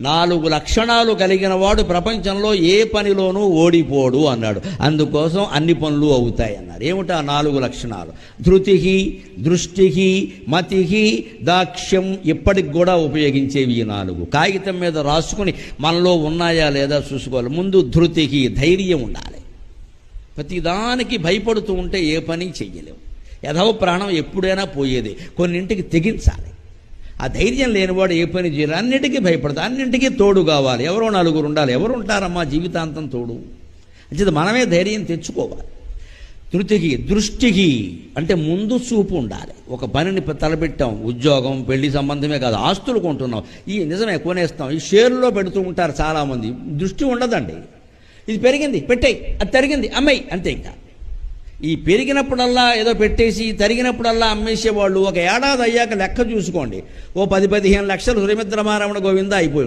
4 లక్షణాలు కలిగిన వాడు ప్రపంచంలో ఏ పనిలోనూ ఓడిపోడు అన్నాడు. అందుకోసం అన్ని పనులు అవుతాయి అన్నారు. ఏమిటా 4 లక్షణాలు? ధృతికి, దృష్టికి, మతికి, దాక్ష్యం. ఇప్పటికి కూడా ఉపయోగించేవి ఈ 4. కాగితం మీద రాసుకుని మనలో ఉన్నాయా లేదా చూసుకోవాలి. ముందు ధృతికి, ధైర్యం ఉండాలి. ప్రతిదానికి భయపడుతూ ఉంటే ఏ పని చెయ్యలేము. యథవ ప్రాణం ఎప్పుడైనా పోయేది. కొన్నింటికి తెగించాలి. ఆ ధైర్యం లేనివాడు ఏ పని చేయరు. అన్నిటికీ భయపడతాడు. అన్నింటికీ తోడు కావాలి. ఎవరో 4 ఉండాలి. ఎవరు ఉంటారమ్మా జీవితాంతం తోడు? అంటే మనమే ధైర్యం తెచ్చుకోవాలి. ధృతికి, దృష్టికి అంటే ముందు చూపు ఉండాలి. ఒక పనిని తలపెట్టాం, ఉద్యోగం, పెళ్లి సంబంధమే కాదు, ఆస్తులు కొంటున్నాం, ఈ నిజమే కొనేస్తాం, ఈ షేర్లో పెడుతూ ఉంటారు చాలామంది. దృష్టి ఉండదండి. ఇది పెరిగింది పెట్టేయి, అది తరిగింది అమ్మాయి, అంతే. ఇంకా ఈ పెరిగినప్పుడల్లా ఏదో పెట్టేసి తరిగినప్పుడల్లా అమ్మేసేవాళ్ళు ఒక ఏడాది అయ్యాక లెక్క చూసుకోండి, ఓ 10-15 లక్షలు శ్రీమిత్రమారమణ గోవింద అయిపోయి